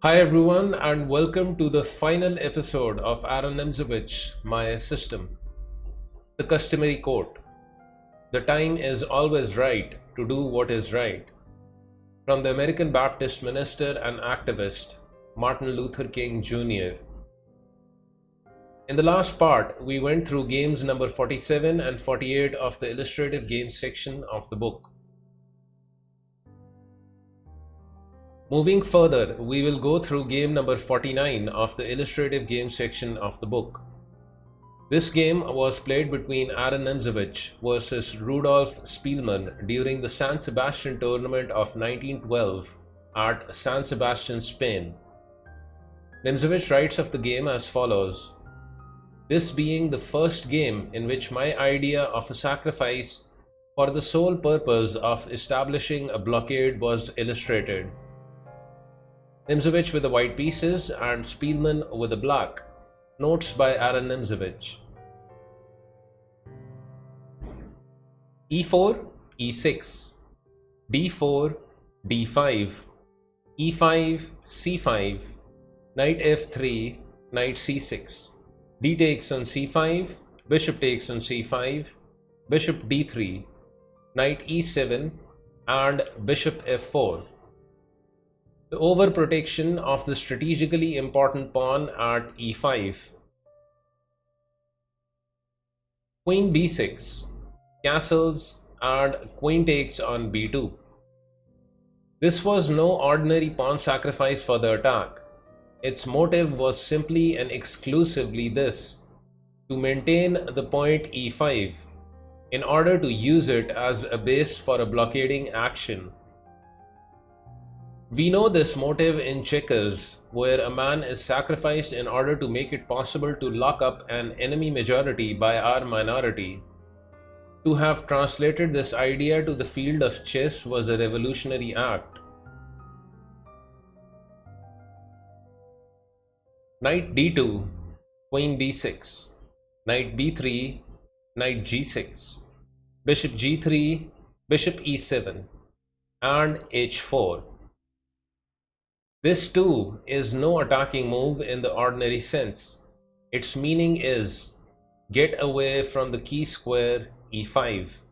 Hi everyone, and welcome to the final episode of Aron Nimzowitsch, my system. The customary quote: "The time is always right to do what is right." From the American Baptist minister and activist Martin Luther King Jr. In the last part, we went through games number 47 and 48 of the illustrative games section of the book. Moving further, we will go through game number 49 of the illustrative games section of the book. This game was played between Aron Nimzowitsch versus RUDOLPH Spielman during the San Sebastian tournament of 1912 at San Sebastian, Spain. Nimzowitsch writes of the game as follows: "This being the first game in which my idea of a sacrifice for the sole purpose of establishing a blockade was illustrated. Nimzowitsch with the white pieces and Spielman with the black. Notes by Aron Nimzowitsch. e4, e6, d4, d5, e5, c5, knight f3, knight c6, d takes on c5, bishop takes on c5, bishop d3, knight e7, and bishop f4. The overprotection of the strategically important pawn at e5. Queen b6, castles, and queen takes on b2. This was no ordinary pawn sacrifice for the attack. Its motive was simply and exclusively this: to maintain the point e5 in order to use it as a base for a blockading action. We know this motive in checkers, where a man is sacrificed in order to make it possible to lock up an enemy majority by our minority. To have translated this idea to the field of chess was a revolutionary act. Knight d2, queen b6, knight b3, knight g6, bishop g3, bishop e7, and h4. This too is no attacking move in the ordinary sense. Its meaning is get away from the key square e5.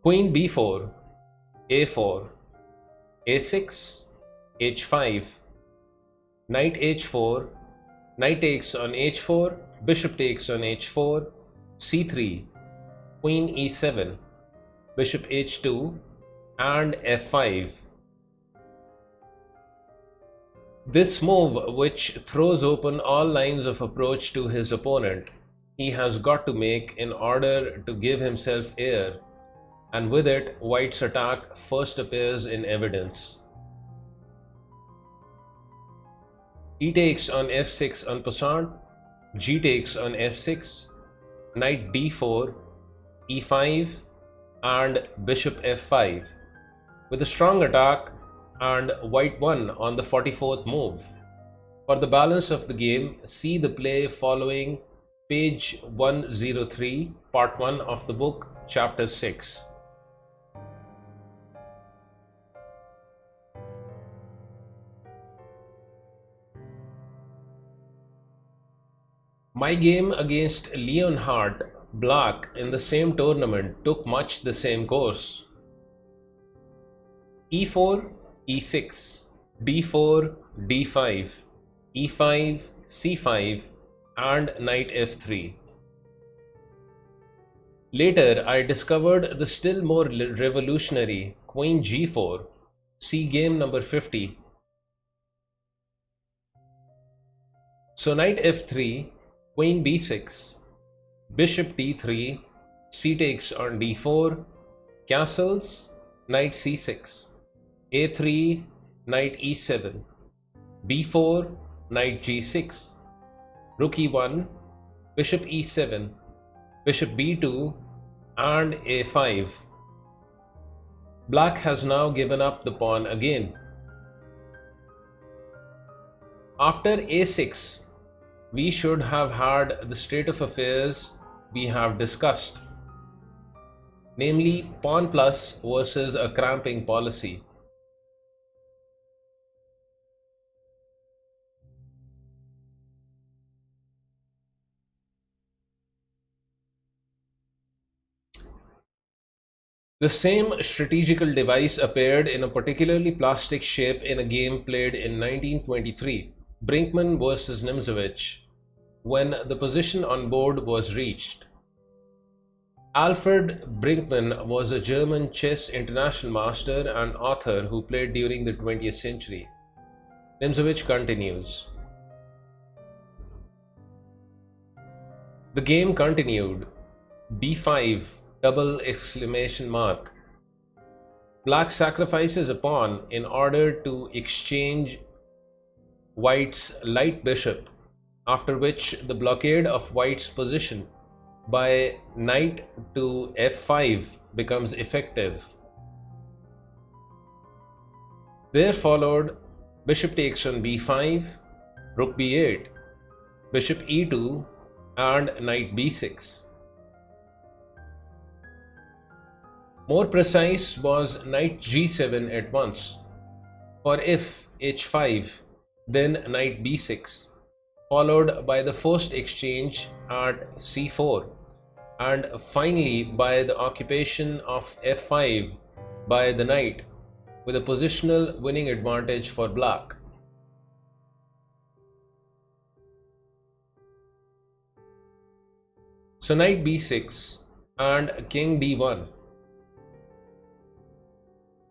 Queen b4, a4, a6, h5, knight h4, knight takes on h4, bishop takes on h4, c3, queen e7, bishop h2, and f5. This move, which throws open all lines of approach to his opponent, he has got to make in order to give himself air, and with it white's attack first appears in evidence. E takes on f6 en passant, g takes on f6, knight d4, e5, and bishop f5. With a strong attack and white won on the 44th move. For the balance of the game, see the play following page 103, part 1 of the book, chapter 6. My game against Leonhardt Black in the same tournament took much the same course. e4, e6, d4, d5, e5, c5, and knight f3. Later, I discovered the still more revolutionary queen g4, see game number 50. So knight f3, queen b6, bishop d3, c takes on d4, castles, knight c6, a3, knight e7, b4, knight g6, rook e1, bishop e7, bishop b2, and a5. Black has now given up the pawn again. After a6, we should have had the state of affairs we have discussed, namely pawn plus versus a cramping policy. The same strategical device appeared in a particularly plastic shape in a game played in 1923, Brinkmann versus Nimzovich, when the position on board was reached. Alfred Brinkmann was a German chess international master and author who played during the 20th century. Nimzovich continues. The game continued. b5 double exclamation mark. Black sacrifices a pawn in order to exchange white's light bishop, after which the blockade of white's position by knight to f5 becomes effective. There followed bishop takes on b5, rook b8, bishop e2 and knight b6. More precise was knight g7 at once, for if h5 then knight b6, followed by the forced exchange at c4, and finally by the occupation of f5 by the knight, with a positional winning advantage for black. So knight b6 and king d1.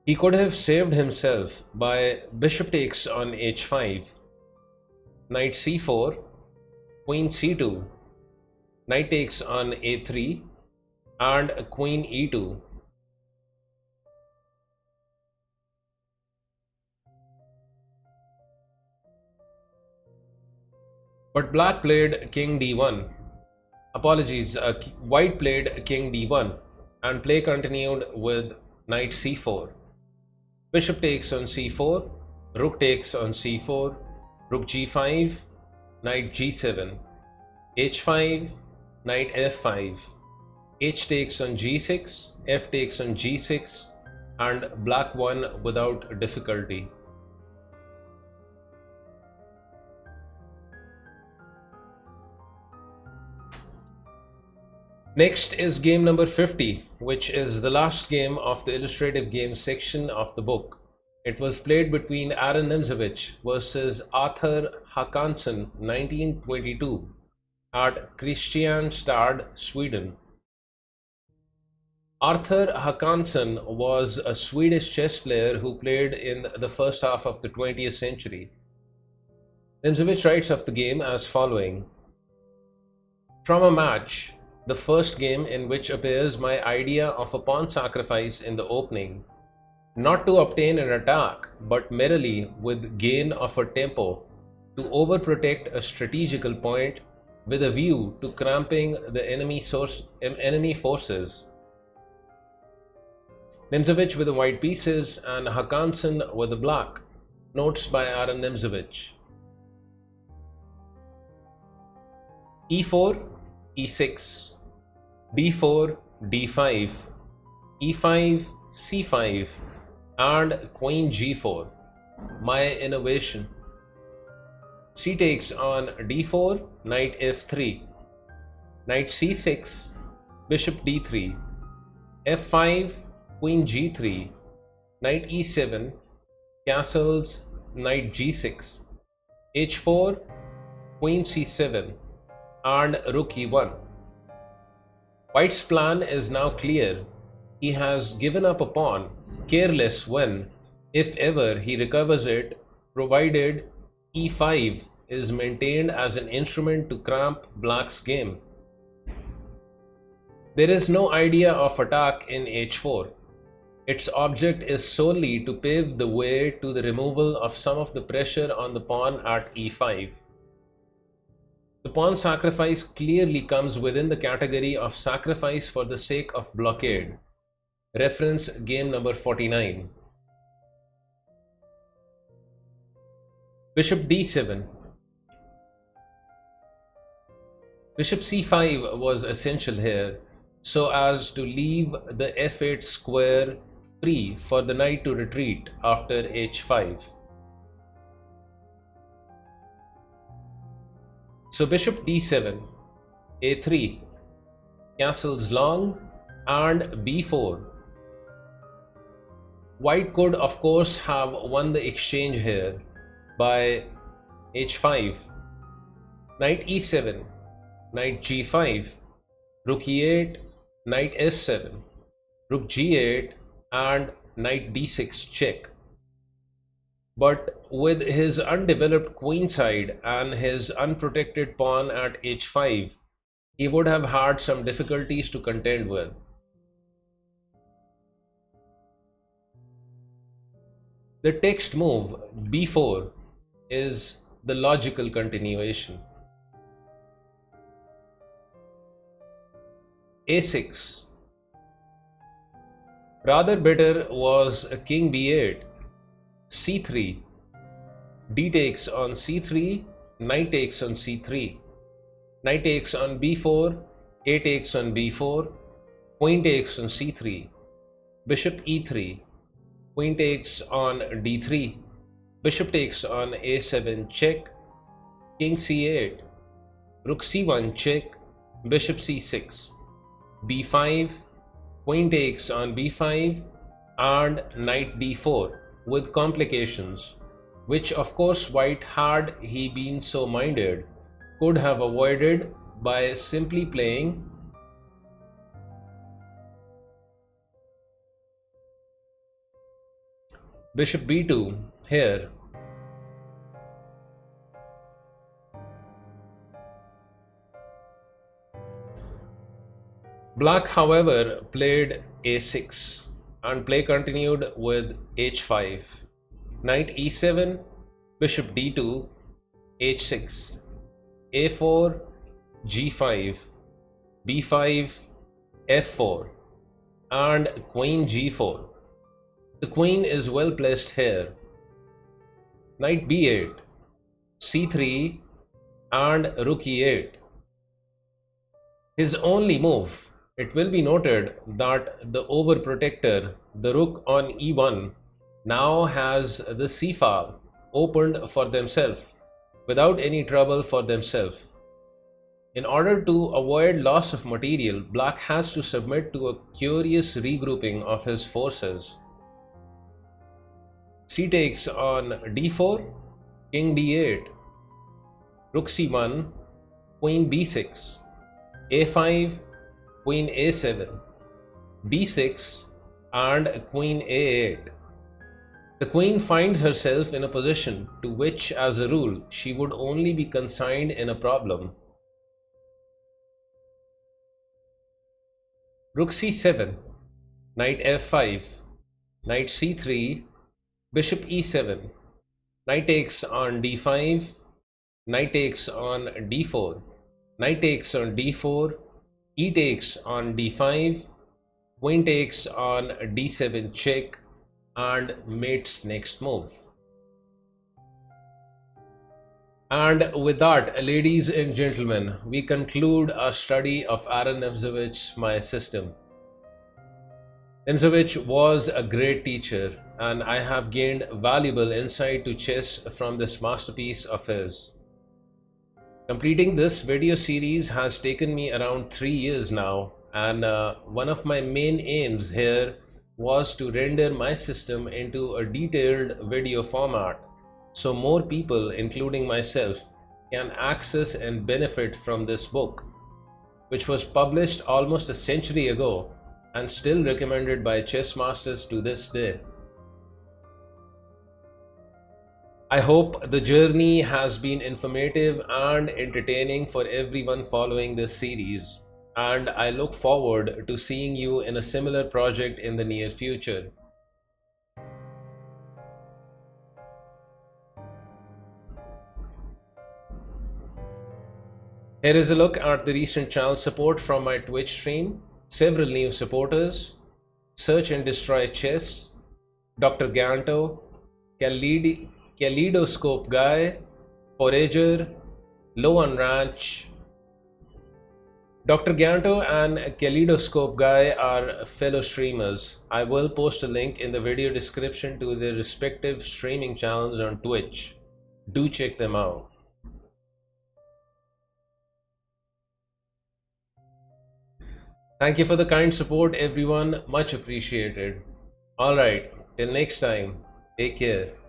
He could have saved himself by bishop takes on h5, knight c4, queen c2, knight takes on a3 and queen e2. But black played king d1. White played king d1 and play continued with knight c4. Bishop takes on c4, rook takes on c4, rook g5, knight g7, h5, knight f5, h takes on g6, f takes on g6, and black won without difficulty. Next is game number 50, which is the last game of the illustrative games section of the book. It was played between Aron Nimzowitsch versus Arthur Hakanson 1922 at Kristianstad, Sweden. Arthur Hakanson was a Swedish chess player who played in the first half of the 20th century. Nimzovich writes of the game as following. From a match, the first game in which appears my idea of a pawn sacrifice in the opening, not to obtain an attack, but merely with gain of a tempo, to overprotect a strategical point with a view to cramping the enemy forces. Nimzovich with the white pieces and Hakanson with the black. Notes by Aron Nimzowitsch. e4, e6, d4, d5, e5, c5, and queen g4. My innovation. C takes on d4, knight f3, knight c6, bishop d3, f5, queen g3, knight e7, castles, knight g6, h4, queen c7, and rook e1. White's plan is now clear. He has given up a pawn, careless when, if ever, he recovers it, provided e5 is maintained as an instrument to cramp black's game. There is no idea of attack in h4. Its object is solely to pave the way to the removal of some of the pressure on the pawn at e5. The pawn sacrifice clearly comes within the category of sacrifice for the sake of blockade. Reference game number 49. Bishop d7. Bishop c5 was essential here, so as to leave the f8 square free for the knight to retreat after h5. So bishop d7, a3, castles long, and b4, White could of course have won the exchange here by h5, knight e7, knight g5, rook e8, knight f7, rook g8 and knight d6 check. But with his undeveloped queen side and his unprotected pawn at h5, he would have had some difficulties to contend with. The text move b4 is the logical continuation. a6. Rather better was king b8, c3, d takes on c3, knight takes on c3, knight takes on b4, a takes on b4, queen takes on c3, bishop e3, queen takes on d3, bishop takes on a7 check, king c8, rook c1 check, bishop c6, b5, queen takes on b5 and knight d4 with complications, which of course white, had he been so minded, could have avoided by simply playing bishop b2 here. Black, however, played a6 and play continued with h5, knight e7, bishop d2, h6, a4, g5, b5, f4 and queen g4. The queen is well placed here. Knight b8, c3 and rook e8. His only move. It will be noted that the overprotector, the rook on e1, now has the c file opened for themselves without any trouble for themselves. In order to avoid loss of material, black has to submit to a curious regrouping of his forces. C takes on d4, king d8, rook c1, queen b6, a5, queen a7, b6 and queen a8. The queen finds herself in a position to which, as a rule, she would only be consigned in a problem. Rook c7, knight f5, knight c3, bishop e7, knight takes on d5, knight takes on d4, knight takes on d4, e takes on d5, queen takes on d7 check and mate's next move. And with that, ladies and gentlemen, we conclude our study of Aron Nimzowitsch, my system. Nimzovich was a great teacher, and I have gained valuable insight to chess from this masterpiece of his. Completing this video series has taken me around 3 years now, and one of my main aims here was to render my system into a detailed video format so more people, including myself, can access and benefit from this book, which was published almost a century ago and still recommended by chess masters to this day. I hope the journey has been informative and entertaining for everyone following this series, and I look forward to seeing you in a similar project in the near future. Here is a look at the recent channel support from my Twitch stream. Several new supporters: Search and Destroy Chess, Dr. Ganto, Kaleidoscope Guy, Fourager, Lowonranch. Dr. Ganto and Kaleidoscope Guy are fellow streamers. I will post a link in the video description to their respective streaming channels on Twitch. Do check them out. Thank you for the kind support, everyone. Much appreciated. Alright, Till next time, take care.